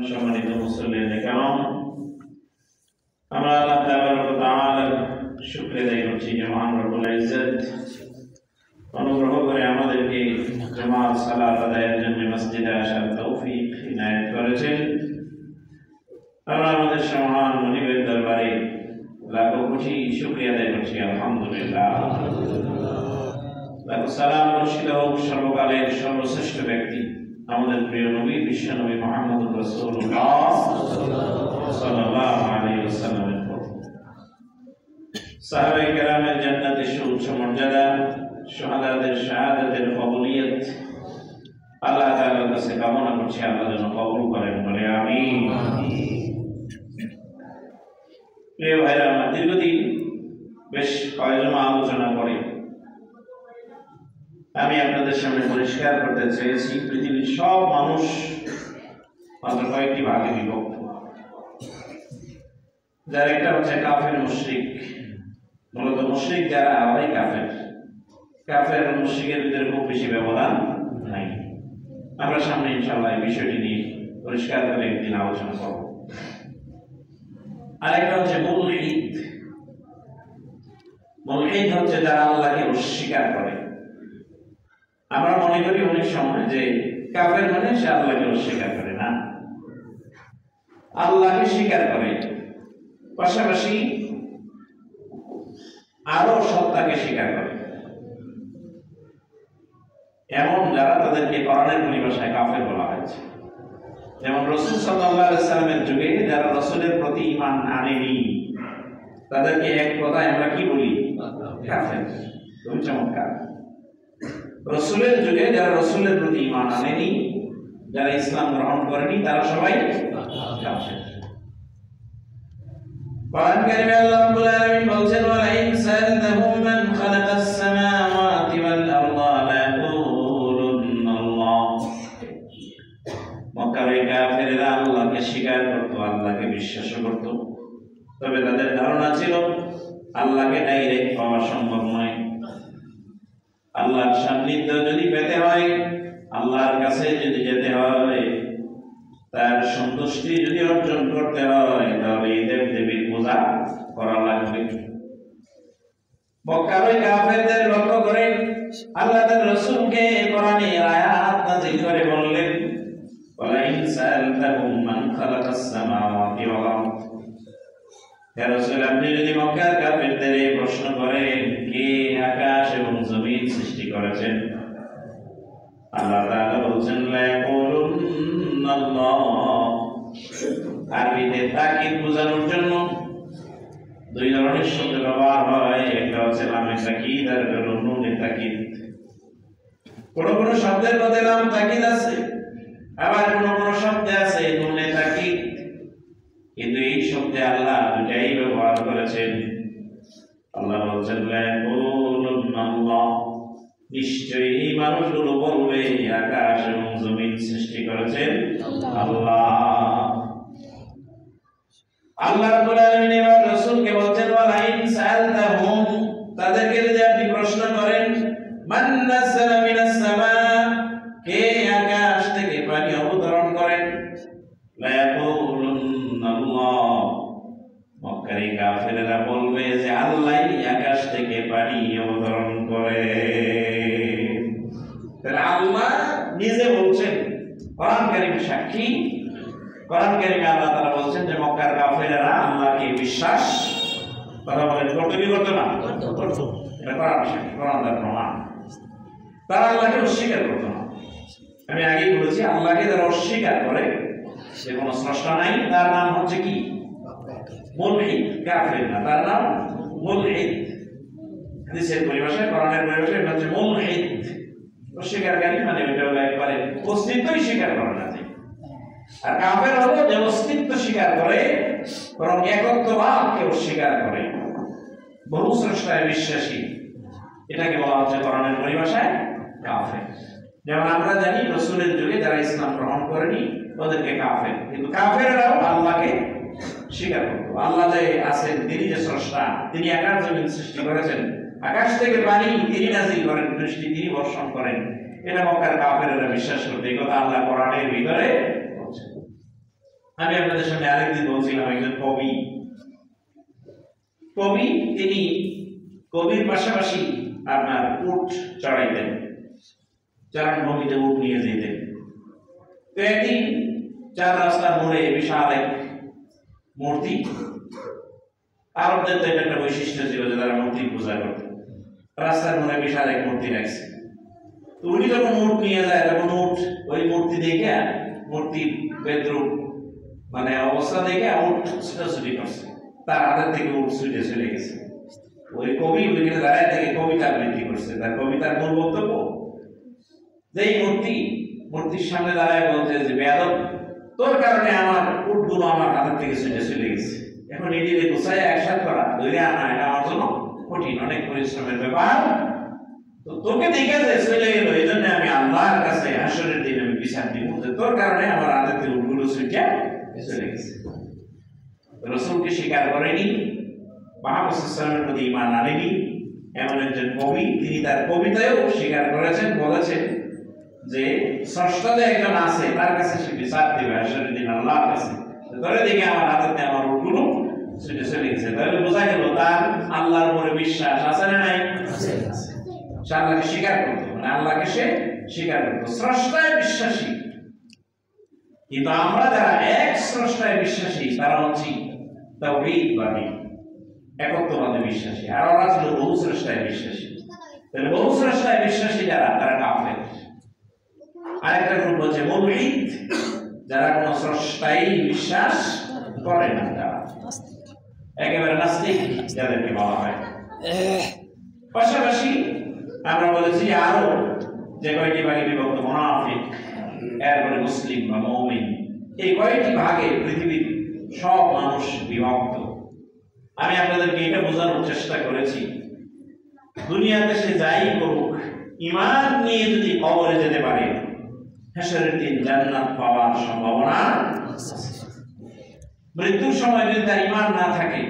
সম্মানিত মুসল্লিয়ানে কেরাম, আমরা আল্লাহ তাবারক ওয়া তাআলার শুকরিয়া আদায় করছি যে মহান রব্বুল ইজ্জত অনুগ্রহ করে আমাদেরকে জামাত সালাত আদায়ের জন্য মসজিদে আসার তৌফিক ইনায়েত করেছেন। আমরা আমাদের মহান মুনিবের দরবারে লাখো কোটি শুকরিয়া আদায় করছি, আলহামদুলিল্লাহ। লাখো সালাম বর্ষিত হোক সর্বকালের সর্বশ্রেষ্ঠ ব্যক্তি আমাদের প্রিয় নবী বিশ্ব নবী মুহাম্মদুর রাসূলুল্লাহ সাল্লাল্লাহু আলাইহি ওয়াসাল্লামের উপর। সাহাবায়ে কেরামের জান্নাতের সুউচ্চ মর্যাদা, শাহাদাতের শাহাদাতের কবুলিয়ত আল্লাহ তাআলার কাছে কামনা করছি, আল্লাহ যেন কবুল করেন, বলে আমিন। প্রিয় ভাইরা, আমরা দীর্ঘদিন বেশ কয়েকজন আলোচনা করে আমি আপনাদের সামনে পরিষ্কার করতে চেয়েছি পৃথিবীর সব মানুষ মাত্র কয়েকটি ভাগে বিভক্ত। যার একটা হচ্ছে কাফের মুশরিক, মূলত মুশরিক যারা ওই কাফের কাফের মুশরিকের ভিতরে খুব বেশি ব্যবধান নাই। আমরা সামনে ইনশাআল্লাহ এই বিষয়টি নিয়ে পরিষ্কার করে একদিন আলোচনা করব। আরেকটা হচ্ছে মুলহিদ। মুলহিদ হচ্ছে যারা আল্লাহকে অস্বীকার করে। আমরা মনে করি অনেক সময় যে কাফের মানে সে আল্লাহকে অস্বীকার করে না, আল্লাহকে স্বীকার করে, পাশাপাশি আরো সত্তাকে স্বীকার করে। এমন যারা, তাদেরকে কোরআনের পরিভাষায় কাফের বলা হয়েছে। যেমন রাসূল সাল্লাল্লাহু আলাইহি ওয়াসাল্লামের যুগে যারা রাসূলের প্রতি ঈমান আনেনি, তাদেরকে এক কথায় আমরা কি বলি? কাফের। খুব চমৎকার। রাসূলের যুগে যারা রাসূলের প্রতি ঈমান আনেনি, যারা ইসলাম গ্রহণ করেনি, তারা সবাই কাফের। কোরআন কারীমে আল্লাহ রাব্বুল আলামিন বলেন, ওয়া ইন সাআলতাহুম মান খালাকাস সামাওয়াতি ওয়াল আরদা লা ইয়াকুলুন্নাল্লাহ। মক্কার কাফেররা আল্লাহকে স্বীকার করত, আল্লাহকে বিশ্বাস করত, তবে তাদের ধারণা ছিল আল্লাহকে ডাইরেক্ট পাওয়া সম্ভব নয়। আল্লাহর সান্নিধ্য যদি পেতে হয়, আল্লাহর কাছে যদি যেতে হয়, তার সন্তুষ্টি যদি অর্জন করতে হয়, তাহলে এই দেব দেবীর পূজা করা লাগবে। মক্কার ওই কাফেরদের লক্ষ্য করে আল্লাহ তার রাসূলকে কোরআনের আয়াত নাযিল করে বললেন, ওয়া ইন সাআলতাহুম মান খালাকাস সামাওয়াতি ওয়াল আরদ। হে রাসূল, আপনি যদি মক্কার কাফেরদের এই প্রশ্ন করেন, কে আকাশ এবং জমিন সৃষ্টি করেছেন, আল্লাহ তাআলা বলছেন লা ইয়াকুলুন্নাল্লাহ। আরবিতে তাকিদ বোঝানোর জন্য দুই ধরনের শব্দ ব্যবহার হয়, একটা হচ্ছে লামে তাকিদ আর একটা হলো নুনে তাকিদ। কোন কোন শব্দের মধ্যে লাম তাকিদ আছে, আবার কোন কোন শব্দে আছে নুনে তাকিদ, কিন্তু এই শব্দে আল্লাহ দুটাই ব্যবহার করেছেন। আল্লাহ বলছেন লা ইয়াকুলুন্নাল্লাহ, নিশ্চয়ই এই মানুষগুলো বলবে আকাশ এবং জমিন সৃষ্টি করেছেন আল্লাহ। আল্লাহ রাব্বুল আলামিন এবার রাসূলকে বলছেন, ওয়া ইন সাআলতাহুম, তাদেরকে যদি আপনি প্রশ্ন করেন, মান নাযালা মিনাস সামা, কে আকাশ থেকে পানি অবতরণ করেন, লা ইয়াকুলুন্নাল্লাহ, মক্কার কাফেররা বলবে যে আল্লাহই আকাশ থেকে পানি অবতরণ করে। তাহলে আল্লাহ নিজে বলছেন, কোরআন কারীম সাক্ষী। কোরআন কারীমে আল্লাহ তাআলা বলছেন যে মক্কার কাফেররা আল্লাহকে বিশ্বাস কথা বলেন করতে কি করতে না করতো, এটা কোরআন সাক্ষী, কোরআন তার প্রমাণ। তারা আল্লাহকে অস্বীকার করতো না। আমি আগেই বলেছি, আল্লাহকে যারা অস্বীকার করে, সে কোনো স্রষ্টা নাই, তার নাম হচ্ছে কি? মুলহিদ। কাফের না, তার নাম মুলহিদ। হাদিসের পরিভাষায়, কোরআনের পরিভাষায় এটা হচ্ছে মুলহিদ। অস্বীকারী মানে ওইটা হলো একবারে অস্তিত্বই স্বীকার করে না। আর কাফের হলো যে অস্তিত্ব স্বীকার করে, বরং একত্ববাদকে অস্বীকার করে, বহু স্রষ্টায় বিশ্বাসী। এটাকে বলা হচ্ছে কোরআনের পরিভাষায় কাফের। যেমন আমরা জানি রাসূলের যুগে যারা ইসলাম গ্রহণ করেনি, ওদেরকে কাফের, কিন্তু কাফেররাও আল্লাহকে স্বীকার করত। আল্লাহ যে আছেন, তিনি যে স্রষ্টা, তিনি আকাশ জমিন সৃষ্টি করেছেন, আকাশ থেকে পানি তিনি নাযিল করেন, বৃষ্টি তিনি বর্ষণ করেন, এটা মক্কার কাফেররা বিশ্বাস করত। এই কথা আল্লাহ কোরআনের ভিতরে বলছেন। আমি আপনাদের সামনে আরেকদিন বলছিলাম একজন কবি তিনি কবির পাশাপাশি আপনার উট চড়াইতেন, চারণভূমিতে উট নিয়ে যেতেন। তো একদিন চার রাস্তার মোড়ে বিশাল এক মূর্তি, আরবদের তো এটা একটা বৈশিষ্ট্য ছিল যে তারা মূর্তি পূজা করত, রাস্তার মোড়ে বিশাল এক মূর্তি রাখছে। তো উনি যখন উট নিয়ে যায় তখন উট ওই মূর্তি দেখে, মূর্তির বেদ্রুপ মানে অবস্থা দেখে উট ছুটাছুটি করছে, তার হাতের থেকে উট ছুটে চলে গেছে। ওই কবি ওইখানে দাঁড়ায় থেকে কবিতা আবৃত্তি করছে। তার কবিতার মূল বক্তব্য যে এই মূর্তির সামনে দাঁড়ায় বলছে যে বেয়াদব, তোর কারণে আমার উটগুলো আমার হাতের থেকে ছুটে চলে গেছে, এখন এটিকে গুছায় একসাথ করা ধরে আনা এটা আমার জন্য কঠিন, অনেক পরিশ্রমের ব্যাপার। তো তোকে দেখে যে চলে গেল, এই জন্য আমি আল্লাহর কাছে হাসরের দিন আমি বিচার দিব যে তোর কারণে আমার হাতের থেকে উটগুলো ছুটে চলে গেছে। রাসূলকে স্বীকার করেনি, মুহাম্মদ সাল্লাল্লাহু আলাইহি ওয়াসাল্লামের প্রতি ঈমান আনেনি এমন একজন কবি, তিনি তার কবিতায়ও স্বীকার করেছেন, বলেছেন যে স্রষ্টা যে একজন আছে তার কাছে সে বিচার দেবে হাসরের দিন আল্লাহর কাছে, ধরে দেখে আমার হাতে আমার উটগুলো ছুটে চলে গেছে। তাহলে বোঝা গেল তার আল্লাহর উপরে বিশ্বাস আছে না নাই? সে আল্লাহকে স্বীকার করতো, মানে আল্লাহকে সে স্বীকার করতো, স্রষ্টায় বিশ্বাসী। কিন্তু আমরা যারা এক স্রষ্টায় বিশ্বাসী তারা হচ্ছে তাওহীদবাদী, একত্ববাদে বিশ্বাসী, আর ওরা ছিল বহু স্রষ্টায় বিশ্বাসী। তাহলে বহু স্রষ্টায় বিশ্বাসী যারা, তারা কাফের। আরেকটা গ্রুপ হচ্ছে মুলহিদ, যারা কোন স্রষ্টায় বিশ্বাস করে না, যারা একেবারে নাস্তিক যাদেরকে বলা হয়। পাশাপাশি আমরা বলেছি আরো যে কয়টি ভাগে বিভক্ত, মুনাফিক, এরপরে মুসলিম বা মুমিন, এই কয়টি ভাগে পৃথিবীর সব মানুষ বিভক্ত। আমি আপনাদেরকে এটা বোঝানোর চেষ্টা করেছি, দুনিয়াতে সে যাই করুক, ঈমান নিয়ে যদি কবরে যেতে পারে, হাসরের দিন জান্নাত পাওয়ার সম্ভাবনা। মৃত্যুর সময় যদি তার ঈমান না থাকে,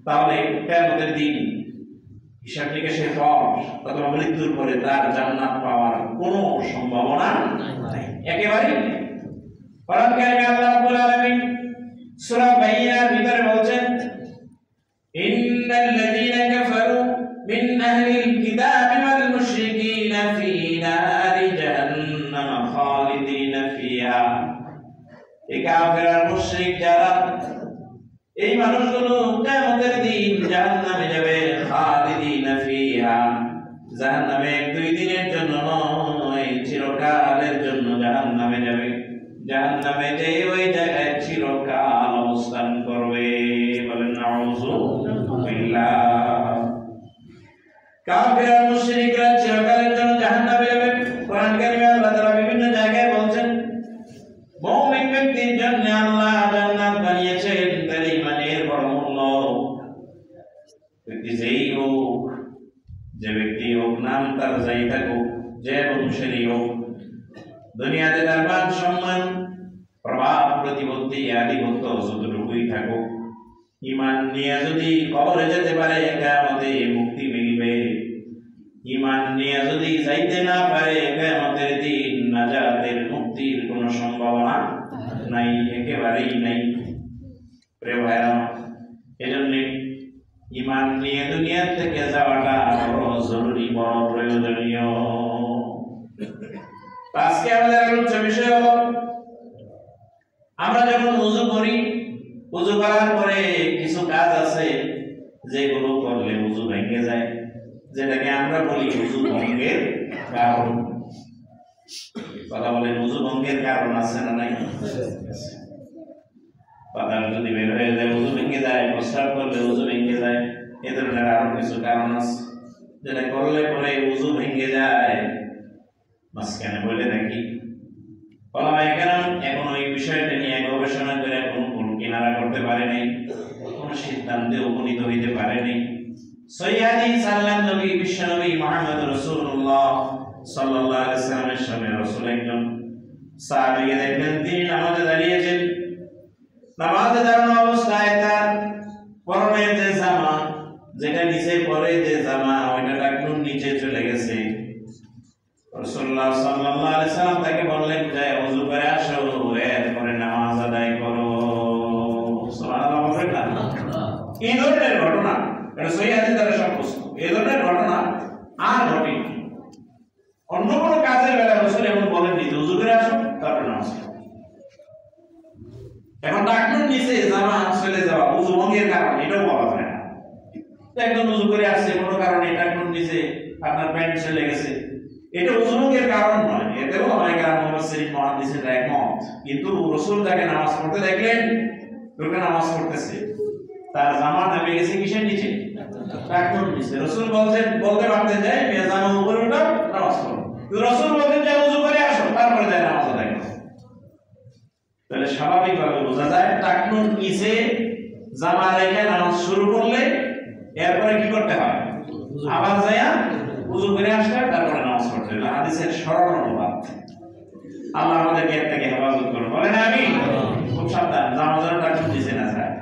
তাহলে কিয়ামতের দিন হিসাব নিকাশের পর অথবা মৃত্যুর পরে তার জান্নাত পাওয়ার কোনো সম্ভাবনা নাই, একেবারেই নেই। কোরআন কারিমে আল্লাহ রাব্বুল আলামিন সূরা বাইয়িনার ভিতরে বলছেন, ইন্নাল্লাযীনা কাফারু মিন আহলিল কিতাবি ওয়াল মুশরিকিনা ফী নারি জাহান্নাম খালিদিনা ফিহা। এই কাফের আর মুশরিক যারা, এই মানুষগুলো কিয়ামতের দিন জাহান্নামে যাবে, খালিদিনা ফিহা, জাহান্নামে এক দুই দিনের জন্য নয়, চিরকালের জন্য জাহান্নামে যাবে। জাহান্নামে যে ওই জায়গায় চিরকাল অবস্থান করবে, বলেন নাউযু বিল্লাহ। কাফের আর মুশরিকরা চিরকালের জন্য জাহান্নামে যাবে। কোরআন কারিমে আল্লাহ তাআলা বিভিন্ন জায়গায় বলছেন, মুমিন ব্যক্তির জন্য আল্লাহ জান্নাত বানিয়েছেন, তার ঈমানের বড় মূল্য। ব্যক্তি যেই হোক, যে ব্যক্তি হোক, নাম তার যাই থাকুক, যে বংশেরই হোক, দুনিয়াতে তার মান সম্মান, প্রভাব প্রতিপত্তি, আধিপত্য যতটুকুই থাকুক, ঈমান নিয়ে যদি কবরে যেতে পারে, কিয়ামতে মুক্তি মিলবে। ঈমান নিয়ে যদি যাইতে না পারে, কিয়ামতের দিন নাজাতের মুক্তির কোনো সম্ভাবনা নাই, একেবারেই নাই। প্রিয় ভাইরা, এজন্য ঈমান নিয়ে দুনিয়া থেকে যাওয়াটা বড় জরুরি, বড় প্রয়োজনীয়। আজকে আমাদের আলোচ্য বিষয় হলো, আমরা যখন ওযু করি, ওযু করার পরে কিছু কাজ আছে যেগুলো করলে ওযু ভেঙে যায়, যেটাকে আমরা বলি ওযু ভঙ্গের কারণ। কথা বলেন, ওযু ভঙ্গের কারণ আছে না নাই? পাতাল যদি বের হয়ে যায় ওযু ভেঙে যায়, প্রস্রাব করলে ওযু ভেঙে যায়, এ ধরনের আরো কিছু কারণ আছে যেটা করলে পরে ওযু ভেঙে যায়। মাঝখানে বলে রাখি, ওলামায়ে কেরাম এখন ওই বিষয়টা নিয়ে গবেষণা করে কোনো কুল কিনারা করতে পারে নাই, কোনো সিদ্ধান্তে উপনীত হইতে পারে নাই। সহিহ হাদিস আল্লাহর নবী বিশ্বনবী মুহাম্মদ রাসূলুল্লাহ সাল্লাল্লাহু আলাইহি ওয়াসাল্লামের সামনে রাসূল একজন সাহাবীকে দেখলেন, তিনি নামাজে দাঁড়িয়েছেন। নামাজে দাঁড়ানো অবস্থায় তার পরনের যে জামা, যেটা নিচে পরে যে জামা, ওইটা টাকনুর নিচে চলে গেছে। রাসূলুল্লাহ সাল্লাল্লাহু আলাইহি ওয়াসাল্লাম তাকে বললেন, যে ওযু করে আসো, এরপরে নামাজ আদায় করো। এই ধরনের ঘটনা, এটা সহিহ হাদিস দ্বারা সাব্যস্ত, এই ধরনের ঘটনা আর ঘটেনি। অন্য কোনো কাজের বেলা রাসূল এমন বলেননি যে ওযু করে আসো তারপর নামাজ পড়ো। এখন টাকনুর নিচে জামা চলে যাওয়া ওযু ভঙ্গের কারণ, এটাও বলা যায় না। একদম ওযু করে আসছে কোনো কারণে টাকনুর নিচে আপনার প্যান্ট চলে গেছে, এটা ওযু ভঙ্গের কারণ নয়। এতেও অনেক মুফাসসিরিন মুহাদ্দিসিনরা একমত। কিন্তু রাসূল তাকে নামাজ পড়তে দেখলেন, লোকে নামাজ পড়তেছে, তার জামা নেমে গেছে কিসের নিচে? টাকনুর নিচে। রাসূল বলতে পারতেন যে মেয়ে জামা উপরে উঠাও নামাজ পড়ো, কিন্তু রাসূল বলতেন যে ওযু করে আসো তারপরে যায় নামাজ আদায় করো। তাহলে স্বাভাবিকভাবে বোঝা যায় টাকনুর নিচে জামা রেখে নামাজ শুরু করলে এরপরে কি করতে হয়? আবার যায়া ওযু করে আসলে তারপরে নামাজ পড়তে হবে। হাদিসের সরল অনুবাদ। আল্লাহ আমাদেরকে এর থেকে হেফাজত করুন, বলেন আমিন। খুব সাবধান, জামা যেন টাকনুর নিচে না যায়।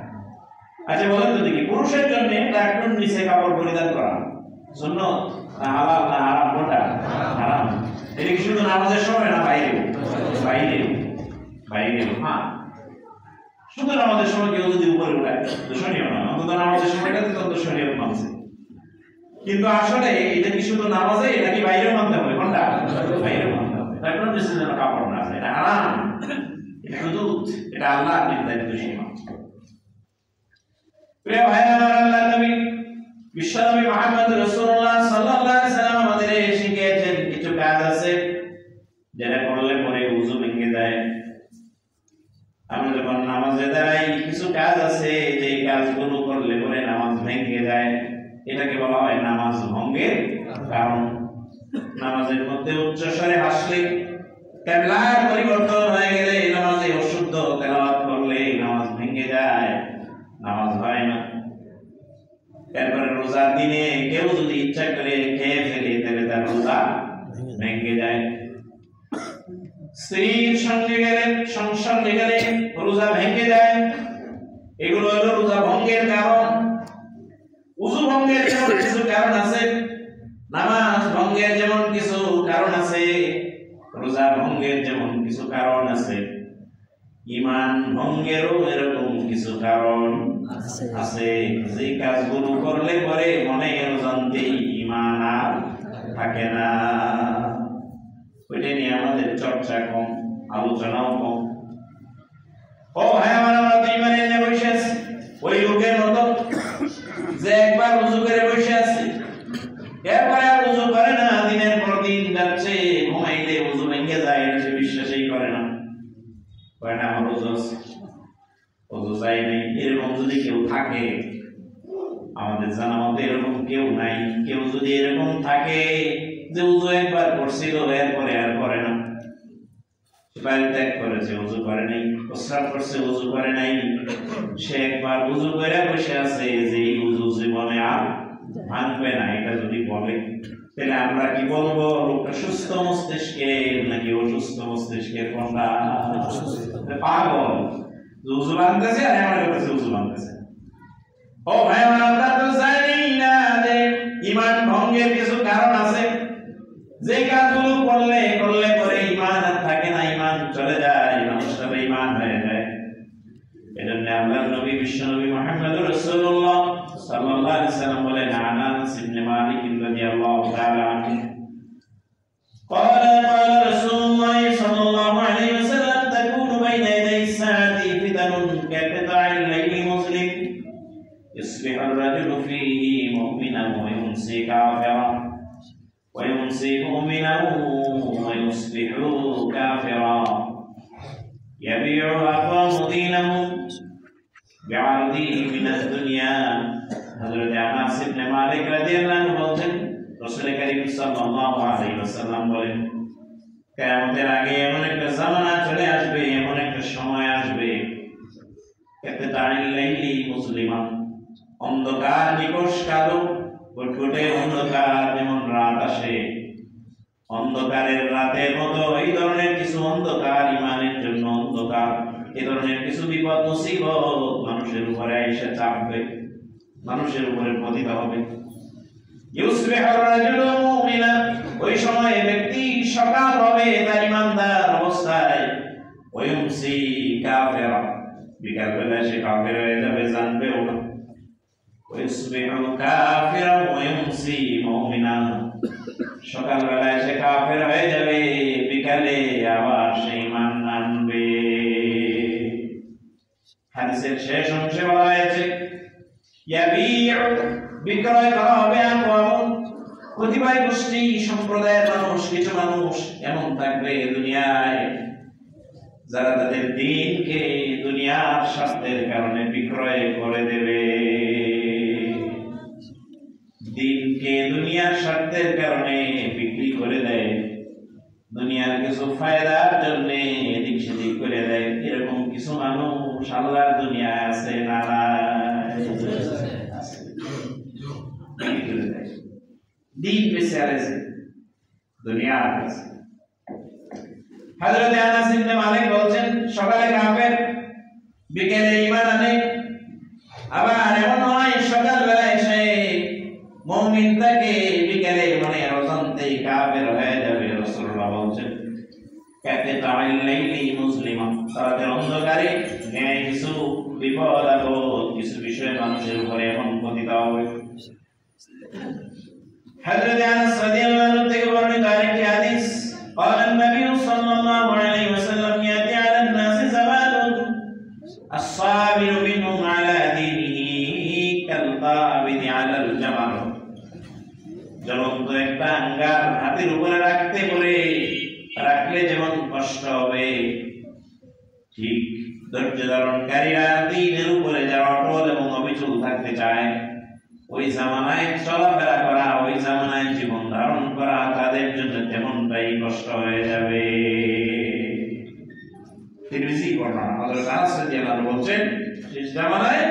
আচ্ছা বলেন তো দেখি, পুরুষের জন্য টাকনুর নিচে কাপড় পরিধান করা সুন্নাত না হালাল না হারাম? কোনটা? হারাম। এটা কি শুধু নামাজের সময় না বাইরেও? বাইরেও। হ্যাঁ, শুধু নামাজের সময় কেউ যদি উপরে উঠায় দর্শনীয় না, অন্তত নামাজের সময়টাতে তো দর্শনীয় মানছে। কিন্তু আসলে এটা কি শুধু নামাজে, এটা কি বাইরেও মানতে হবে? কোনটা? বাইরেও মানতে হবে। টাকনুর নিচে যেন কাপড় না যায়, এটা হারাম, এটা হুদুদ, এটা আল্লাহর নির্ধারিত সীমা। প্রিয় ভাইরা আমার, আল্লাহর নবী বিশ্বনবী মুহাম্মদ রাসূলুল্লাহ সাল্লাল্লাহু আলাইহি সাল্লাম আমাদের শিখিয়েছেন কিছু কাজ আছে যেটা করলে পরে ওযু ভেঙে যায়। আমরা যখন নামাজে দাঁড়াই কিছু কাজ আছে যে কাজগুলো করলে পরে নামাজ ভেঙে যায়, এটাকে বলা হয় নামাজ ভঙ্গের কারণ। নামাজের মধ্যে উচ্চস্বরে হাসলে, কিবলার পরিবর্তন হয়ে গেলে, নামাজে অশুদ্ধ তেলাওয়াত করলে নামাজ ভেঙে যায়, নামাজ হয় না। এরপরে রোজার দিনে কেউ যদি ইচ্ছা করে খেয়ে ফেলে তাহলে তার রোজা ভেঙে যায়। স্ত্রীর সঙ্গে গেলে, সংসর্গে গেলে রোজা ভেঙে যায়। এগুলো হলো রোজা ভঙ্গের কারণ। ওযু ভঙ্গের যেমন কিছু কারণ আছে, নামাজ ভঙ্গের যেমন কিছু কারণ আছে, রোজা ভঙ্গের যেমন কিছু কারণ আছে, ঈমান ভঙ্গেরও এরকম কিছু কারণ আছে। যে কাজগুলো করলে পরে মনে অজান্তেই ঈমান আর থাকে না, ওইটা নিয়ে আমাদের চর্চা কম, আলোচনাও কম। ও ভাই আমার, আমরা তো ঈমানের নিয়ে বসে আছি ওই লোকের মতো যে একবার ওযু করে বসে আছে, এরপরে আর ওযু করে না, দিনের পর দিন যাচ্ছে, ঘুমাইলে ওযু ভেঙে যায়, এটা সে বিশ্বাসই করে না। আমার ওযু যায় নাই, এরকম যদি কেউ থাকে, আমাদের জানা মতে এরকম কেউ নাই। কেউ যদি এরকম থাকে যে ওযু একবার করছিল এরপরে আর করে না, পানি ত্যাগ করেছে ওযু করে নাই, প্রস্রাব করছে ওযু করে নাই, সে একবার ওযু করে বসে আছে, যে ওযু জীবনে আর ভাঙবে না, এটা যদি বলে তাহলে আমরা কি বলবো? লোকটা সুস্থ মস্তিষ্কের নাকি অসুস্থ মস্তিষ্কের? কোনটা? পাগল। ওযু ভাঙতেছে আর আমার কাছে ওযু ভাঙতেছে। ও ভাই আমার, আমরা তো জানি না যে ঈমান ভঙ্গের কিছু কারণ আছে, যে কাজগুলো করলে পরে ঈমান আর থাকে না, ঈমান চলে যায়, মানুষটা বেঈমান হয়ে যায়। এজন্য আল্লাহর নবী বিশ্বনবী মুহাম্মদুর রাসূলুল্লাহ সাল্লাল্লাহু আলাইহি সাল্লাম বলেন, আনাস ইবনে মালিক রাদিয়াল্লাহু তাআলা আনহু قال رسول الله صلى الله عليه وسلم تكون بين يدي الساعة فتن كقطع الليل مظلم يصبح الرجل فيه مؤمنا ويمسي كافرا ويمسي مؤمنا ويصبح كافرا يبيع أقوام دينه بعرض من الدنيا। হযরত আনাস ইবনে মালিক রাদিয়াল্লাহু আনহু বলেন, রাসূল করিম সাল্লাল্লাহু আলাইহি ওয়াসাল্লাম বলেন, কিয়ামতের আগে এমন একটা জামানা চলে আসবে, এমন একটা সময় আসবে, কাতাইল লাইলি মুসলিমান, অন্ধকার নিকষ কালো, ঘুটঘুটে অন্ধকার যেমন রাত আসে, অন্ধকারের রাতের মতো এই ধরনের কিছু অন্ধকার, ঈমানের জন্য অন্ধকার, এই ধরনের কিছু বিপদ মুসিবত মানুষের উপরে এসে চাপবে, মানুষের উপরে পতিত হবে। ইউসবিহু রাজুলু মুমিনা, ওই সময় ব্যক্তি সকাল হবে তার ঈমানদার অবস্থায়, ওয়ায়ুমসি কাফিরা, বিকাল বেলা সে কাফের হয়ে যাবে, জানবেও না। ওয়াইসবিহু কাফিরান ওয়া ইউমসি মুমিনান, সকালবেলায় সে কাফের হয়ে যাবে, বিকালে আবার সে ঈমান আনবে। হাদিসের শেষ অংশে বলা হয়েছে ইয়াবিউ, বিক্রয় করা হবে আকওয়াম, কতিপয় গোষ্ঠী সম্প্রদায়ের মানুষ, কিছু মানুষ এমন থাকবে দুনিয়ায় যারা তাদের দ্বীনকে দুনিয়ার স্বার্থের কারণে বিক্রয় করে দেবে। দ্বীনকে দুনিয়ার স্বার্থের কারণে বিক্রি করে দেয়, দুনিয়ার কিছু ফায়দার জন্য এদিক সেদিক করে দেয়। এরকম কিছু মানুষ আল্লাহর দুনিয়ায় আছে না? দ্বীন বেঁচে আছে দুনিয়ার কাছে। হযরত আনাস ইবনে মালিক বলছেন, সকালে কাফের, বিকেলে ঈমান আনে। আবার এমন হয় সকালবেলায় সে মুমিন থাকে, বিকেলে মানে অজান্তেই কাফের হয়ে যাবে। রাসূলুল্লাহ বলছেন কাতাআল লাইলি মুসলিমা, রাতের অন্ধকারে কিছু বিপদ আপদ, কিছু বিষয় মানুষের উপরে এমন পতিত হবে। হযরত আনাস রাদিয়াল্লাহু আনহু থেকে বর্ণিত আরেকটি হাদিস, قال النبي صلى الله عليه وسلم يأتي على الناس زمان الصابر منهم على دينه كالقابض على الجمر, জ্বলন্ত একটা আঙ্গার হাতের উপরে রাখলে যেমন কষ্ট হবে, ঠিক ধৈর্য ধারণকারীরা দ্বীনের উপরে যারা অটল এবং অবিচল থাকতে চায়, ওই জামানায় চলাফেরা করা, ওই জামানায় জীবন ধারণ করা তাদের জন্য তেমনটাই কষ্ট হয়ে যাবে। তিরমিজি বর্ণনা, হযরত আনাস রাদিয়াল্লাহু আনহু বলেন, শেষ জামানায়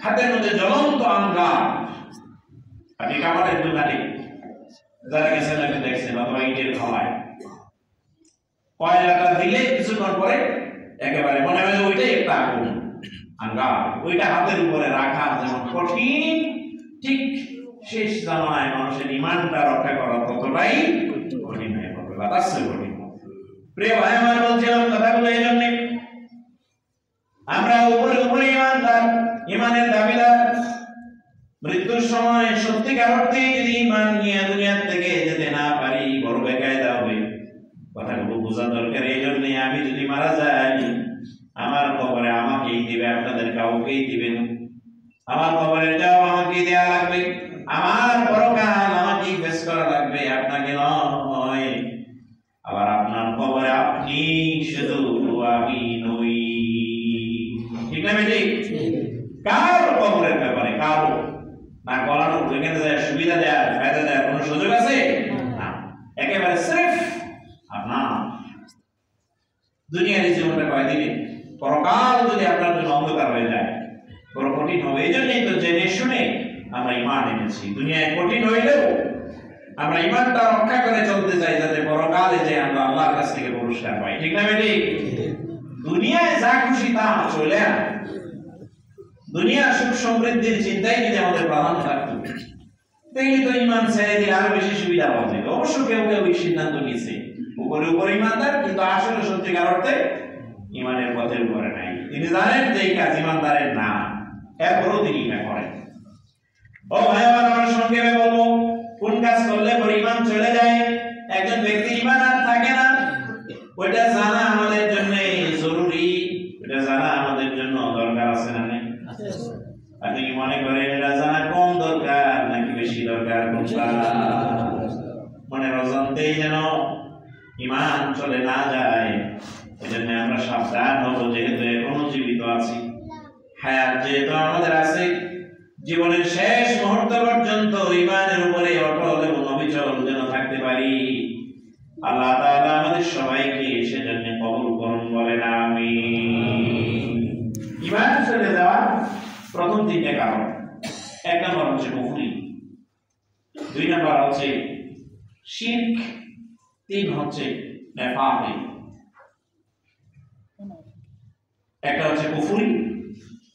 হাতের মধ্যে জ্বলন্ত আঙ্গার, আপনি কাপড়ের দোকানে যারা গেছেন আপনি দেখছেন, অথবা ইটের খাওয়ায় কয়লাটা দিলে কিছুক্ষণ পরে একেবারে মনে হয় যে ওইটাই একটা আগুন, আঙ্গার, ওইটা হাতের উপরে রাখা যেমন কঠিন, ঠিক শেষ জামানায় মানুষের ঈমানটা রক্ষা করা ততটাই কঠিন হয়ে পড়বে, বাতাসে কঠিন। প্রিয় ভাই আমার, বলছিলাম কথাগুলো এই জন্য, আমরা উপরে ঈমানদার, ঈমানের দাবিদার, মৃত্যুর সময় সত্যিকার অর্থে যদি ঈমান নিয়ে দুনিয়া থেকে যেতে না পারি, বড় বেকায়দা হবে। কথাগুলো বোঝা দরকার। এই জন্য আমি যদি মারা যাই, আমার কবরে আমাকেই দিবে, আপনাদের কাউকেই দিবে না। আমার কবরের যাও আমাকেই দেয়া লাগবে, আমার পরকাল আমাকেই ফেস করা লাগবে, আপনাকে নয়। আবার আপনার কবরে আপনি শুধু, আমি নই, ঠিক না বেটি? কার কবরের ব্যাপারে কারো না গলানো, এখানে যায় সুবিধা দেওয়ার, ফায়দা দেওয়ার কোনো সুযোগ আছে না, একেবারে সির্ফ আপনার দুনিয়ার জীবনটা কয়দিনে, পরকাল যদি আপনার জন্য অন্ধকার হয়ে যায় বড় কঠিন হবে। এই জন্যই তো জেনে শুনে আমরা ঈমান এনেছি। দুনিয়ায় কঠিন হইলেও আমরা ঈমানটা রক্ষা করে চলতে চাই, যাতে পরকালে যে আমরা আল্লাহর কাছ থেকে পুরস্কার পাই, ঠিক না বেটি? দুনিয়ায় যা খুশি তা চলে না, দুনিয়ার সুখ সমৃদ্ধির চিন্তাই যদি আমাদের প্রাধান্য থাকতো, তাহলে তো ঈমান ছেড়ে দিলে আরো বেশি সুবিধা পাওয়া যেত। অবশ্য কেউ কেউ এই সিদ্ধান্ত নিয়েছে, উপরে ঈমানদার, কিন্তু আসলে সত্যিকার অর্থে ঈমানের পথের উপরে নাই। তিনি জানেন যে এই কাজ ঈমানদারের না, এরপরও তিনি এটা করেন। ও ভাই আমার, আমরা সংক্ষেপে বলবো কোন কাজ করলে পরে ঈমান চলে যায়, একজন ব্যক্তি ঈমান আর থাকে না, ওইটা জানা আমাদের জন্য জরুরি, ওইটা জানা আমাদের জন্য দরকার আছে না? আপনি কি মনে করেন এটা জানা কম দরকার নাকি বেশি দরকার? মনে অজান্তেই যেন ঈমান চলে না যায়, এজন্য আমরা সাবধান হব। যেহেতু এখনো জীবিত আছি, হায়াত যেহেতু আমাদের আছে, জীবনের শেষ মুহূর্ত পর্যন্ত ঈমানের উপরে অটল এবং অবিচল যেন থাকতে পারি। আল্লাহ তাআলা আমাদের সবাইকে সেজন্য কবুল করুন, বলেন আমিন। ঈমান চলে যাওয়ার প্রথম তিনটে কারণ, এক নম্বর হচ্ছে কুফরি, দুই নম্বর হচ্ছে শিরক, তিন হচ্ছে নিফাক। একটা হচ্ছে কুফরি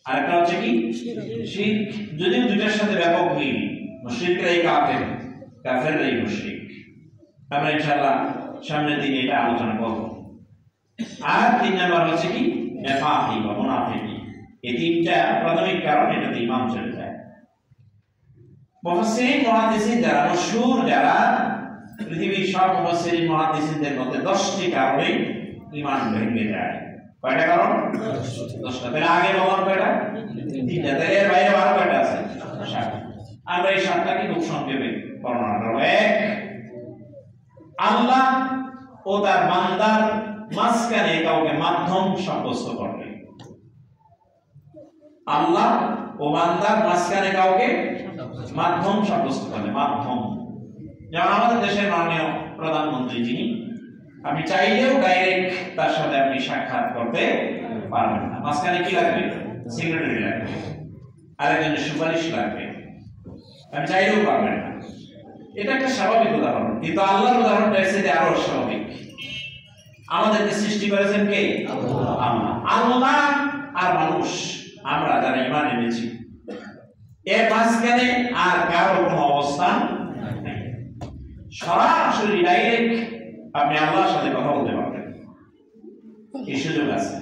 আর একটা হচ্ছে কি শিরক। যদিও দুইটার সাথে ব্যাপক মিল, মুশরিকরাই কাফের, কাফেররাই মুশরিক। আমরা ইনশাআল্লাহ সামনের দিনে এটা আলোচনা করব। আর তিন নম্বর হচ্ছে কি নিফাক বা মুনাফিকি। এই তিনটা প্রাথমিক কারণ, এটাতে ঈমান চলে যায়। মুফাসসিরিন মুহাদ্দিসিন যারা মশহুর, যারা পৃথিবীর সব মুফাসসিরিন মুহাদ্দিসিনদের মধ্যে 10টি কারণে ঈমান ভেঙে যায়। কয়টা কারণ? 10টা। তাহলে আগে বললাম কয়টা? 3টা। তাহলে এর বাইরে আরো কয়টা আছে? 7টা। আমরা এই 7টাকে খুব সংক্ষেপে বর্ণনা করব। 1, আল্লাহ ও তার বান্দার মাঝখানে কাউকে মাধ্যম সাব্যস্ত করবে। আল্লাহ ও বান্দার মাঝখানে কাউকে মাধ্যম সাব্যস্ত করবে। মাধ্যম, যেমন আমাদের দেশের মাননীয় প্রধানমন্ত্রী, যিনি আপনি চাইলেও ডাইরেক্ট তার সাথে আপনি সাক্ষাৎ করতে পারবেন না। মাঝখানে কি লাগবে? সেক্রেটারি লাগবে, আরেকজনের সুপারিশ লাগবে, আপনি চাইলেও পারবেন না। এটা একটা স্বাভাবিক উদাহরণ, কিন্তু আল্লাহর উদাহরণটা এসে আরো স্বাভাবিক। আমাদেরকে সৃষ্টি করেছেন কে? আল্লাহ। আল্লাহ আর মানুষ, আমরা যারা ঈমান এনেছি, এর মাঝখানে আর কারো কোনো অবস্থান নেই। সরাসরি ডাইরেক্ট আপনি আল্লাহর সাথে কথা বলতে পারবেন, এই সুযোগ আছে।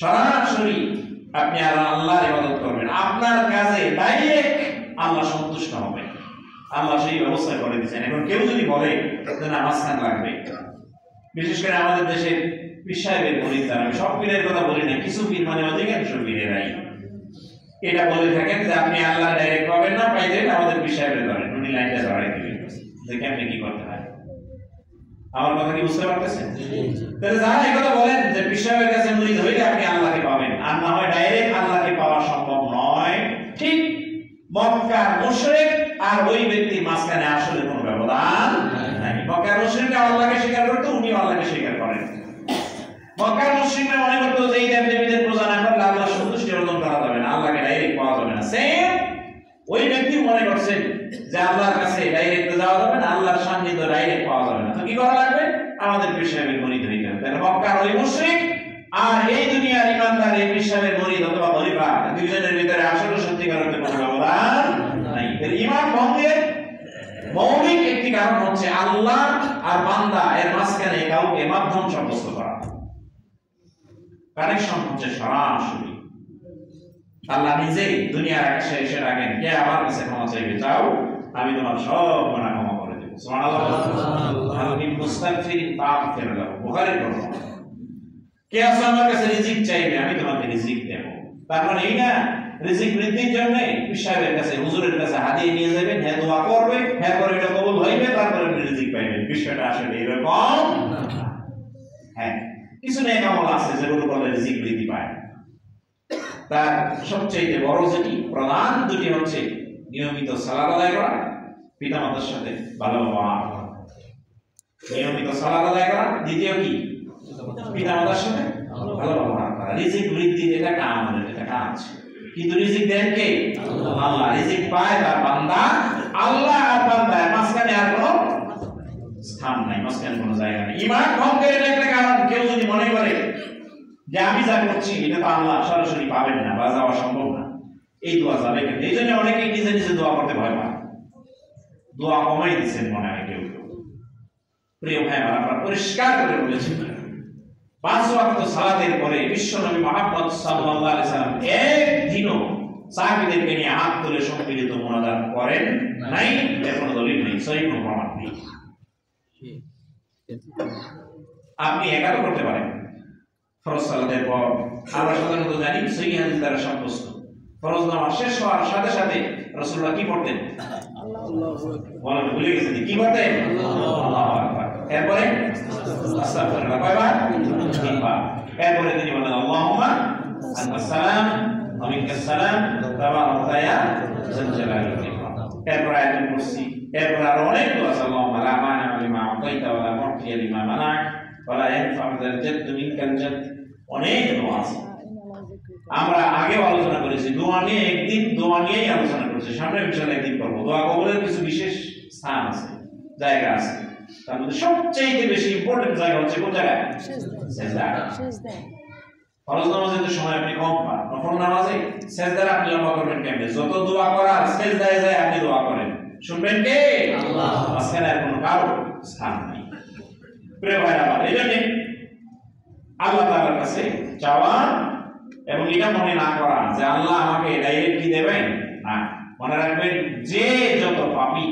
সরাসরি আপনি আল্লাহর ইবাদত করবেন, আপনার কাজে ডাইরেক্ট আল্লাহ সন্তুষ্ট হবেন। আল্লাহ সেই ব্যবস্থা করে দিয়েছেন। এখন কেউ যদি বলে যে না মাঝখান লাগবে, বিশেষ করে আমাদের দেশের পীর সাহেবের মুরিদ, আমি সব পীরের কথা বলি না, কিছু পীর মানে অধিকাংশ পীরেরাই এটা বলে থাকেন যে আপনি আল্লাহ ডাইরেক্ট পাবেন না, পাইলেন আমাদের পীর সাহেবের ধরেন, উনি লাইনটা ধরাই দিবেন, দেখে আপনি কি করতে হয়। আমার কথা কি বুঝতে পারতেছেন? তাহলে যারা এই কথা বলেন যে পীর সাহেবের কাছে মুরিদ হইলে আপনি আল্লাহকে পাবেন, আর না হয় ডাইরেক্ট আল্লাহকে পাওয়া সম্ভব নয়, ঠিক মক্কার মুশরিক আর ওই ব্যক্তির মাঝখানে আসলে কোনো ব্যবধান নাই। মক্কার মুশরিকরা আল্লাহকে স্বীকার করতো, উনি আল্লাহকে স্বীকার করেন। মক্কার মুশরিকরা মনে করতো যে এই দেবদেবীদের পূজা না করলে আল্লাহ সন্তুষ্টি অর্জন করা যাবে না, আল্লাহকে ডাইরেক্ট পাওয়া যাবে না। সেম ওই ব্যক্তি মনে করছেন যে আল্লাহর কাছে ডাইরেক্ট যাওয়া যাবে না, আল্লাহর সান্নিধ্য ডাইরেক্ট পাওয়া যাবে না। তো কি করা লাগবে? আমাদের পীর সাহেবের মুরিদ হইতে হবে। তাহলে মক্কার ওই মুশরিক আর এই দুনিয়ার ইমানদার এই পীর সাহেবের মুরিদ অথবা খলিফা, দুইজনের ভিতরে আসলে সত্যিকার অর্থে কোনো ব্যবধান নাই। ঈমান ভঙ্গের মৌলিক একটি কারণ হচ্ছে আল্লাহ আর বান্দা এর মাঝখানে কাউকে মাধ্যম সাব্যস্ত করা। কানেকশন হচ্ছে সরাসরি। আল্লাহ নিজেই দুনিয়ার আকাশে এসে ডাকেন, কে আমার কাছে ক্ষমা চাইবে, চাও আমি তোমার সব গুনাহ ক্ষমা করে দেব। সুবহানাল্লাহ। আল মুস্তাগফিরিন তাগফির লাহু, বুখারীর বর্ণনা। কে আছে আমার কাছে রিজিক চাইবে, আমি তোমাকে রিজিক দেব। তার মানে এই না রিজিক বৃদ্ধির জন্য পীর সাহেবের কাছে, হুজুরের কাছে হাদিয়া নিয়ে যাবেন, হ্যাঁ দোয়া করবে, হ্যাঁ করে এটা কবুল হইবে, তারপরে আপনি রিজিক পাইবেন। বিষয়টা আসলে এরকম। হ্যাঁ, কিছু নেক আমল আছে যেগুলো করলে রিজিক বৃদ্ধি পায়। তার সবচেয়ে বড় যেটি প্রধান দুটি হচ্ছে নিয়মিত সালাত আদায় করা, পিতামাতার সাথে ভালো ব্যবহার করা। নিয়মিত সালাত আদায় করা। দ্বিতীয় কি? পিতামাতার সাথে ভালো ব্যবহার করা। রিজিক বৃদ্ধি এটা আমাদের এটা কাজ, কিন্তু রিজিক দেন কে? আল্লাহ। রিজিক পায় তার বান্দা। আল্লাহ আর বান্দা মাঝখানে আর কোনো স্থান নাই, মাঝখানে কোনো জায়গা নেই। ঈমান ভঙ্গের একটা কারণ, কেউ যদি মনে করে যে আমি যা করছি এটা তো আল্লাহ সরাসরি পাবেন না বা যাওয়া সম্ভব না, এই দোয়া যাবে কেন? এই জন্য অনেকেই নিজে নিজে দোয়া করতে ভয় পায়, দোয়া কমাই দিচ্ছেন মনে হয় কেউ কেউ। প্রিয় ভাই, আমরা পরিষ্কার করে বলেছি 5 ওয়াক্ত সালাতের পরে বিশ্বনবী মুহাম্মদ সাল্লাল্লাহু আলাইহি সাল্লাম একদিনও সাহাবীদেরকে নিয়ে হাত তুলে সম্মিলিত মুনাজাত করেন নাই। এর কোনো দলিল নেই, সহিহ প্রমাণ নেই। আপনি একাও করতে পারেন ফরজ সালাতের পর। আমরা সাধারণত জানি সহিহ হাদিস দ্বারা সাব্যস্ত ফরজ নামাজ শেষ হওয়ার সাথে সাথে রাসূলুল্লাহ কি পড়তেন? আল্লাহু আকবার। বলেন, ভুলে গেছেন কি পড়তেন? আল্লাহু আকবার। এরপরে আস্তাগফিরুল্লাহ কয়বার? 3 বার। এরপরে তিনি বলেন আল্লাহুম্মা আনতাস সালাম ওয়া মিনকাস সালাম তাবারাকতা ইয়া যাল জালালি ওয়াল ইকরাম। এরপরে আয়াতুল কুরসি, এরপরে আরো অনেক দোয়া আছে। আল্লাহুম্মা লা মানিআ লিমা আতাইতা ওয়া লা মু'তিয়া লিমা মানা'ত ওয়া লা ইয়ানফা'ু যাল জাদ্দি মিনকাল জাদ। অনেক দোয়া আছে। আমরা আগেও আলোচনা করেছি দোয়া নিয়ে, একদিন দোয়া নিয়েই আলোচনা করেছি, সামনে ইনশাআল্লাহ একদিন করব। দোয়া কবুলের কিছু বিশেষ স্থান আছে, জায়গা আছে। তার মধ্যে সবচেয়ে বেশি ইম্পর্টেন্ট জায়গা হচ্ছে কোন জায়গা? সিজদা। ফরজ নামাজে তো সময় আপনি কম পান, নফল নামাজে সিজদা আপনি লম্বা করবেন কেমনে? যত দোয়া করার সিজদায় যায় আপনি দোয়া করেন, শুনবেন কে? আল্লাহ। মাঝখানে আর কোনো কারো স্থান নেই। প্রিয় ভাইরা, এইজন্য আল্লাহ তাআলার কাছে চাওয়া এবং এটা মনে না করা যে আল্লাহ আমাকে ডাইরেক্ট কি দেবেন, না, মনে রাখবেন, যে যত পাপী,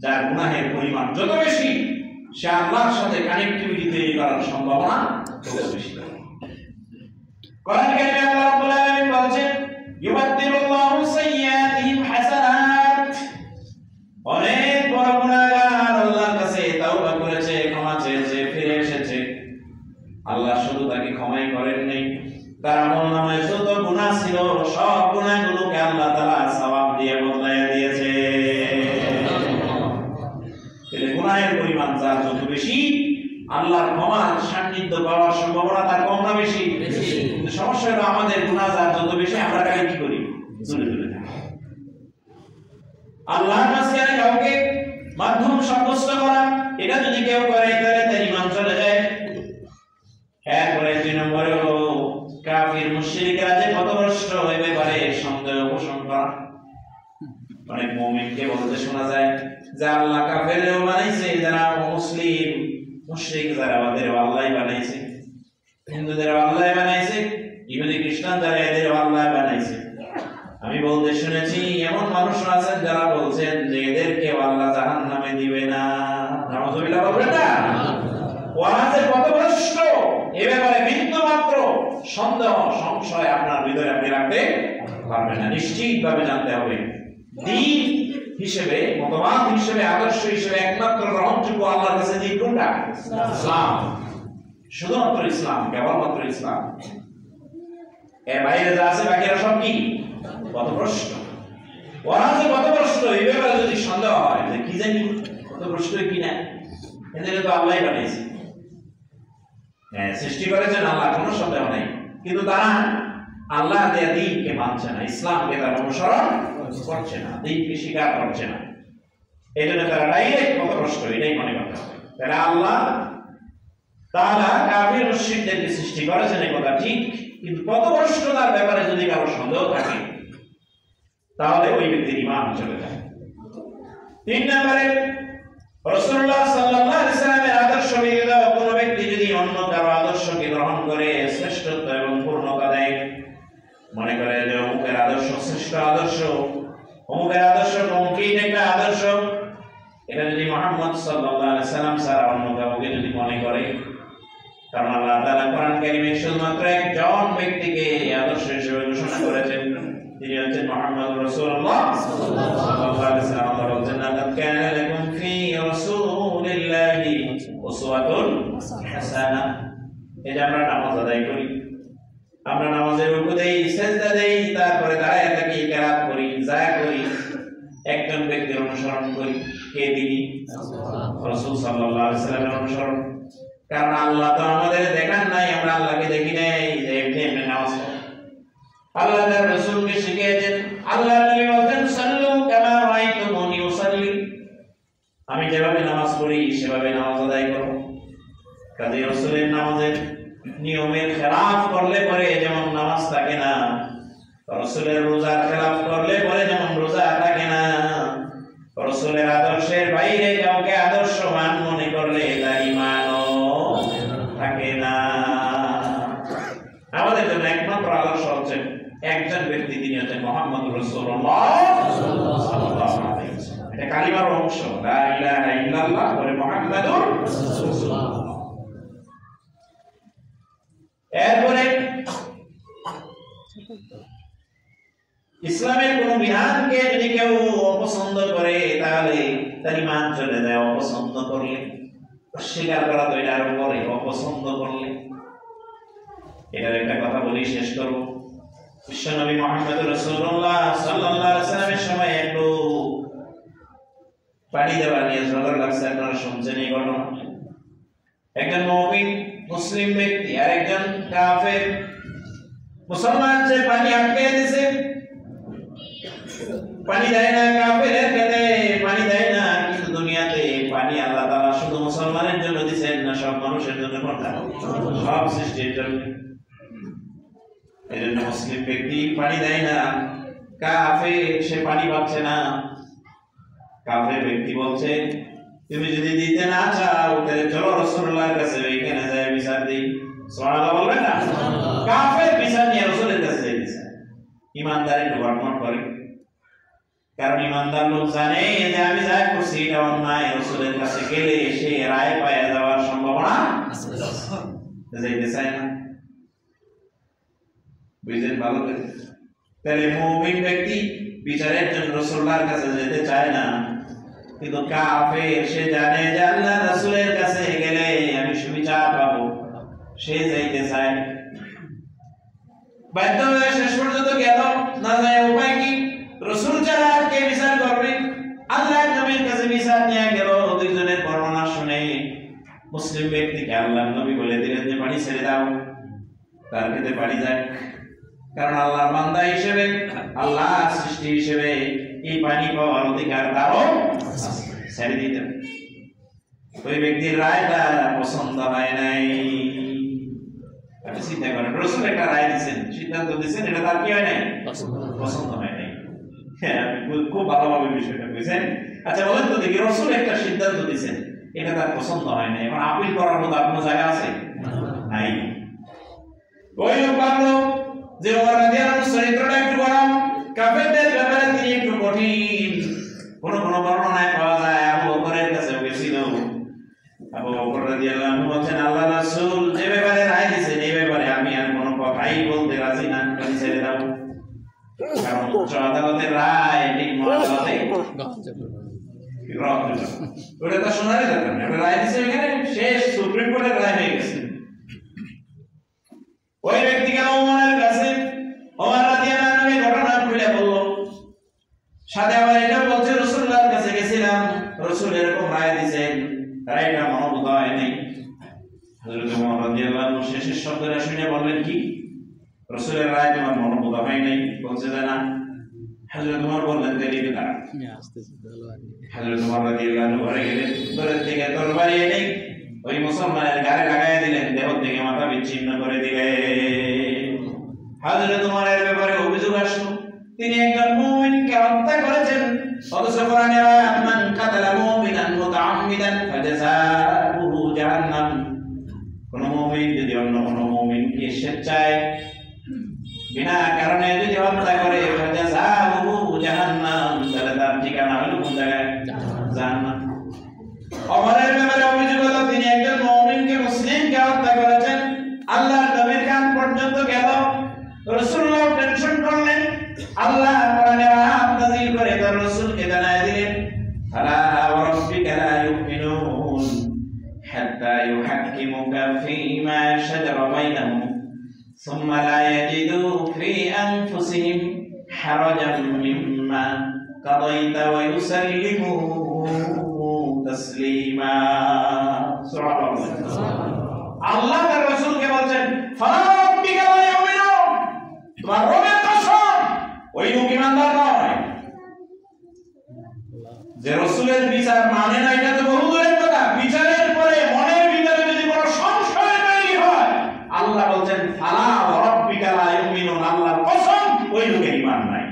যার গুনাহের পরিমাণ যত বেশি, সে আল্লাহর সাথে কানেক্টিভিটি তৈরি করার সম্ভাবনা তত বেশি। কোরআন কারিমে আল্লাহ রাব্বুল আলামিন বলেন, ইউবাদদিলুল্লাহু সাইয়্যাতিহিম হাসানাত। অনেক বড় গুনাহগার আল্লাহর কাছে তাওবা করেছে, ক্ষমা চেয়েছে, ফিরে এসেছে। আল্লাহ শুধু তাকে ক্ষমাই করেন নাই, তার আমলনামায় যত গুনাহ ছিল সব গুনাহগুলোকে আল্লাহ তাআলা সওয়াব দিয়ে বদলাইয়া দিয়েছে। তাহলে গুনাহের পরিমাণ যার যত বেশি, আল্লাহর ক্ষমার সান্নিধ্য পাওয়ার সম্ভাবনা তার কম না বেশি? কিন্তু সমস্যা হলো আমাদের গুনাহ যার যত বেশি, আমরা তাকে কি করি? দূরে দূরে থাকি। আল্লাহর মাঝখানে কাউকে মাধ্যম সাব্যস্ত করা, এটা যদি কেউ করে তাহলে তার ঈমান চলে যায়। এরপরে 2 নম্বরে হলো কাফির মুশরিকরা যে পথভ্রষ্ট হয়ে ব্যাপারে সন্দেহ পোষণ করা। অনেক মুমিনকে বলতে শোনা যায় যে আল্লাহ কাফেরও বানাইছে, যারা মুসলিম মুশরিক যারা ওদের আল্লাহই বানাইছে, হিন্দুদের আল্লাহ বানাইছে, ইহুদি খ্রিস্টান যারা এদের আল্লাহ বানাইছে। আমি বলতে শুনেছি এমন মানুষ আছেন যারা বলছেন যে এদেরকে আল্লাহ জাহান্নামে দিবে না। নাউযুবিল্লাহ বলবেন না? ওরা যে পথভ্রষ্ট, এ ব্যাপারে বিন্দু মাত্র সন্দেহ সংশয় আপনার ভিতরে আপনি রাখতে পারবেন না। নিশ্চিতভাবে জানতে হবে দ্বীন হিসেবে, মতবাদ হিসেবে, আদর্শ হিসেবে একমাত্র গ্রহণযোগ্য আল্লাহর কাছে দ্বীন কোনটা? ইসলাম। শুধুমাত্র ইসলাম, কেবলমাত্র ইসলাম। এর বাইরে যা আছে বাকিরা সব কি? পথভ্রষ্ট। ওরা যে পথভ্রষ্ট, এই ব্যাপারে যদি সন্দেহ হয় যে কি জানি পথভ্রষ্ট কিনা, এদের তো আল্লাহই বানিয়েছে, সৃষ্টি করেছেন আল্লাহ, কোনো সন্দেহ নেই, কিন্তু তারা আল্লাহ দেয়া দ্বীনকে মানছে না, ইসলামকে তারা অনুসরণ করছে না, দ্বীনকে স্বীকার করছে না। এই জন্য তারা ডাইরেক্ট পথভ্রষ্ট, এটাই মনে করতে হবে। তারা আল্লাহ তাআলা কাফির মুশরিকদেরকে সৃষ্টি করেছেন, এই কথা ঠিক, কিন্তু পথভ্রষ্টতার ব্যাপারে যদি কারো সন্দেহ থাকে তাহলে ওই ব্যক্তির ঈমান চলে যায়। 3 নম্বরে রাসূলুল্লাহ সাল্লাল্লাহু আলাইহি ওয়াসাল্লামের আদর্শ বিরোধী কোনো ব্যক্তি যদি অন্য কারো আদর্শকে গ্রহণ করে শ্রেষ্ঠত্ব এবং পূর্ণতা দেয়, মনে করে যে অমুকের আদর্শ শ্রেষ্ঠ আদর্শ, অমুকের আদর্শ অমুকেই একটা আদর্শ, এটা যদি মুহাম্মদ সাল্লাল্লাহু আলাইহি ওয়াসাল্লাম ছাড়া অন্য কাউকে যদি মনে করে, কারণ আল্লাহ তাআলা কোরআন কারীমে শুধুমাত্র একজন ব্যক্তিকে আদর্শ হিসেবে ঘোষণা করেছেন, তিনি হচ্ছেন মুহাম্মদুর রাসূলুল্লাহ সাল্লাল্লাহু আলাইহি ওয়াসাল্লাম। আল্লাহ বলেন, লাকাদ কানা লাকুম ফি রাসূলিল্লাহি উসওয়াতুন হাসানাহ। এই যে আমরা নামাজ আদায় করি, আমরা নামাজের রুকু দেই, সিজদা দেই, তারপরে দাঁড়ায় থাকি, কিরাত করি, যা করি একজন ব্যক্তির অনুসরণ করি। কে? তিনি রাসূল সাল্লাল্লাহু আলাইহি ওয়াসাল্লামের অনুসরণ। কারণ আল্লাহ তো আমাদের দেখান নাই, আমরা আল্লাহকে দেখি নাই যে এমনি এমনি নামাজ পড়ি। আল্লাহ তার রাসূলকে শিখিয়েছেন। আল্লাহ নবী বলেন, সাল্লু কামা রাআইতুমুনি উসাল্লি, আমি যেভাবে নামাজ পড়ি সেভাবে নামাজ আদায় করো। কাজে রাসূলের নামাজের নিয়মের খেলাফ করলে পরে যেমন নামাজ থাকে না, রাসূলের রোজার খেলাফ করলে পরে যেমন রোজা থাকে না, রাসূলের আদর্শের বাইরে কাউকে আদর্শবান মনে করলে তার ঈমানও থাকে না। আমাদের জন্য একমাত্র আদর্শ হচ্ছে একজন ব্যক্তি, তিনি হচ্ছেন মুহাম্মদুর রাসূলুল্লাহ সাল্লাল্লাহু আলাইহি ওয়াসাল্লাম। এটা কালিমার অংশ, লা ইলাহা ইল্লাল্লাহ ওয়া মুহাম্মাদুর রাসূলুল্লাহ। এরপরে ইসলামের কোন বিধানকে যদি কেউ অপছন্দ করে তাহলে তার ঈমান চলে যায়। অপছন্দ করলে, অস্বীকার করা তো এটা আরো করে, অপছন্দ করলে। এটার একটা কথা বলি শেষ করব। বিশ্বনবী মুহাম্মদুর রাসূলুল্লাহ সাল্লাল্লাহু আলাইহি ওয়াসাল্লামের সময় একটু পানি দেওয়া নিয়ে ঝগড়া লাগছে, আপনারা শুনছেন এই ঘটনা। একজন মুমিন মুসলিম ব্যক্তি আর একজন কাফের মুসলমান যে পানি আটকে দিয়েছে, পানি দেয় না, কাফেরের কাছে পানি দেয় না। কিন্তু দুনিয়াতে পানি আল্লাহ তাআলা শুধু মুসলমানের জন্য দিয়েছেন না সব মানুষের জন্য? সব সৃষ্টির জন্য। এজন্য মুসলিম ব্যক্তি পানি দেয় না, কাফের সে পানি পাচ্ছে না। কাফের ব্যক্তি বলছে, তুমি যদি দিতে না চাও তাহলে চলো রাসূলুল্লাহর কাছে, ওইখানে যায় বিচার দিই। সুবহানাল্লাহ বলবেন না? কাফের বিচার নিয়ে রাসূলের কাছে যাইতেছে। ঈমানদার একটু বর্ণনা করে, কারণ ইমানদার লোক জানে যে আমি যা করছি এটা অন্যায়, রাসূলের কাছে গেলে সে রায় পাওয়া যাওয়ার সম্ভাবনা যাইতে চায় না। বুঝলেন ভালো করে? তাহলে মুমিন ব্যক্তি বিচারের জন্য রাসূলুল্লাহর কাছে যেতে চায় না, কিন্তু কাফের সে জানে যে আল্লাহ রাসূলের কাছে গেলে আমি সুবিচার পাবো, সে যাইতে চায়। বাধ্য হয়ে শেষ পর্যন্ত গেল, না যায় উপায় কি? রাসূল ছাড়া কে বিচার করবে? আল্লাহর নবীর কাছে বিচার নিয়ে গেল। দুইজনের বর্ণনা শুনে মুসলিম ব্যক্তিকে আল্লাহর নবী বলে দিলেন যে পানি ছেড়ে দাও, তার খেতে পানি যায়। কারণ আল্লাহর বান্দা হিসেবে, আল্লাহ সৃষ্টি হিসেবে এই পানি পাওয়ার অধিকার তারও ছেড়ে দিতেন। ওই ব্যক্তির রায়টা পছন্দ হয় নাই। চিন্তা করেন, রাসূল একটা রায় দিচ্ছেন, সিদ্ধান্ত দিচ্ছেন, এটা তার কি হয় নাই? পছন্দ হয় নাই। খুব ভালোভাবে বিষয়টা বুঝছেন। আচ্ছা বলেন তো দেখি, রাসূল একটা সিদ্ধান্ত দিচ্ছেন, এটা তার পছন্দ হয় নাই, এখন আপিল করার মতো আপনার জায়গা আছে? নাই। ওই লোক ভাবলো যে ওমর রাদিয়াল্লাহু আনহু চরিত্রটা একটু গরম, কাফেরদের ব্যাপারে তিনি একটু কঠিন। কোন বর্ণনায় পাওয়া যায় আবু বকরের কাছে গেছিল। আবু বকর রাদিয়াল্লাহু আনহু বলেন, আল্লাহ রাসূল যে ব্যাপারে রায় দিয়েছেন এই ব্যাপারে আমি আর কোনো কথাই বলতে রাজি না, আমি ছেড়ে দাও। কারণ উচ্চ আদালতের রায় নিম্ন আদালতে ওটা তো শোনারই দরকার নেই। ওটা রায় দিয়েছে এখানে, শেষ, সুপ্রিম কোর্টের রায় হয়ে গেছে। ওই ব্যক্তি গেল ওমরের কাছে, ওমর রাদিয়াল্লাহু আনহু ঘটনা খুলে বলল, সাথে আবার এটা বলছে রাসূলুল্লাহর কাছে গেছিলাম, রাসূল এরকম রায় দিয়েছেন, রায়টা মনোভূত হয় নাই। হযরত ওমর রাদিয়াল্লাহু আনহু শেষের শব্দটা শুনে বললেন, কি রাসূলের রায় তোমার মনোভূত হয় নাই? বলছে যে না। হযরত ওমর বললেন, তাহলে এটা হযরত ওমর রাদিয়াল্লাহু আনহু ঘরে গেলেন, ঘরের থেকে তরবারি এনে ওই মুসলমানের গায়ে লাগায় দিলেন, দেহ থেকে মাথা বিচ্ছিন্ন করে দিলেন। হযরত ওমরের ব্যাপারে অভিযোগ আসলো, তিনি একজন মুমিনকে হত্যা করেছেন। অথচ কোরআনের আয়াত, মান কাতালা মুমিনান মুতাআম্মিদান ফাজাযাউহু জাহান্নাম। কোন মুমিন যদি অন্য কোন মুমিনকে স্বেচ্ছায় বিনা কারণে যদি হত্যা করে, ফাজাযাউহু জাহান্নাম, তাহলে তার ঠিকানা হলো কোন জায়গায়? জাহান্নাম। ওমরের ব্যাপারে অভিযোগ হলো, তিনি একজন মুমিনকে, মুসলিমকে হত্যা করেছেন। আল্লাহর নবীর কান পর্যন্ত গেল, রাসূলুল্লাহ টেনশন করলেন। আল্লাহ কোরআনে আয়াত নাযিল করে তার রাসূলকে জানায় দিলেন, আলা ওয়া রাব্বিকা লা ইউমিনুন হাত্তা ইউহাক্কিমুকা ফীমা শাজারা বাইনাহুম সুম্মা লা ইয়াজিদু ফী আনফুসিহিম হারাজান মিম্মা কাদাইতা ওয়া ইউসাল্লিমু তাসলিমা। সুবহানাল্লাহ। আল্লাহ তার রাসূলকে বলেন, ফালা রাব্বিকা লা ইউমিনুন, তোমার রবের কসম ওই লোক ঈমানদার নয় যে রাসূলের বিচার মানে না। এটা তো বহু দূরের কথা, বিচারের পরে মনের ভিতরে যদি কোনো সংশয় তৈরি হয়, আল্লাহ বলেন, ফালা রাব্বিকা লা ইউমিনুন, আল্লাহর কসম ওই লোকের ঈমান নাই।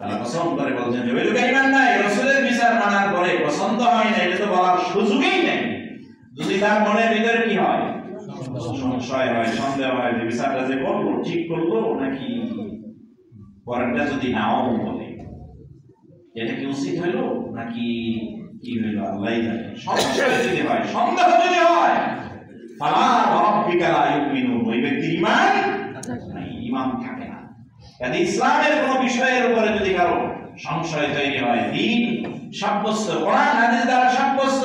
আল্লাহ কসম করে বলেন যে ওই লোকের ঈমান নাই। রাসূলের বিচার মানার পরে পছন্দ হয় না, এটা তো বলার সুযোগই নেই। যদি তার মনের ভিতরে কি হয়? সংশয় হয়, সন্দেহ হয় যে বিচারটা যে করবো ঠিক করবো নাকি পরেরটা যদি নাও বলে, এটা কি উচিত হইলো নাকি কি হইলো আল্লাহই জানে। সংশয় যদি হয়, সন্দেহ যদি হয়, ফালা রাব্বিকা লা ইউমিনুন, ওই ব্যক্তির ঈমান নাই, ঈমান থাকে না। কাজে ইসলামের কোন বিষয়ের উপরে যদি কারো সংশয় তৈরি হয়, দ্বীন সাব্যস্ত, কোরআন হাদিস দ্বারা সাব্যস্ত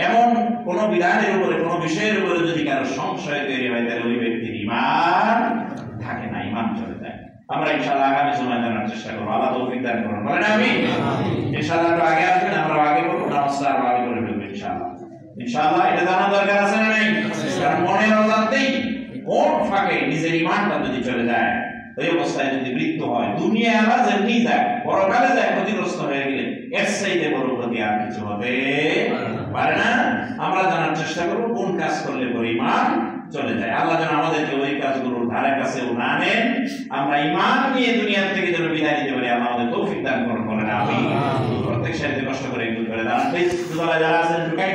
এমন কোন বিধানের উপরে, কোন বিষয়ের উপরে যদি কারো সংশয় তৈরি হয়, তাহলে ওই ব্যক্তির ঈমান থাকে না, ঈমান চলে যায়। আমরা ইনশাআল্লাহ আগামী সময় জানার চেষ্টা করব। আল্লাহ তৌফিক দান করুন, বলেন আমিন। ইনশাআল্লাহ একটু আগে আসবেন, আমরা আগে করব, নামাজটা আরো আগে করে ফেলবো ইনশাআল্লাহ। ইনশাআল্লাহ এটা জানার দরকার আছে না নাই? কারণ মনের অজান্তেই কোন ফাঁকে নিজের ঈমানটা যদি চলে যায়, ওই অবস্থায় যদি মৃত্যু হয়, দুনিয়া আবার যেমনি যায়, পরকালে যায় ক্ষতিগ্রস্ত হয়ে গেলে, এর চাইতে বড় ক্ষতি আর কিছু হবে পারে না। আমরা জানার চেষ্টা করব কোন কাজ করলে পরে ঈমান চলে যায়। আল্লাহ যেন আমাদেরকে ওই কাজগুলোর ধারে কাছেও না নেন, আমরা ঈমান নিয়ে দুনিয়া থেকে যেন বিদায় নিতে পারি, আল্লাহ আমাদের তৌফিক দান করুন, বলেন আমিন। প্রত্যেক সাথে কষ্ট করে এগুলো করে দাঁড়ান, যারা আছেন ঢুকাই।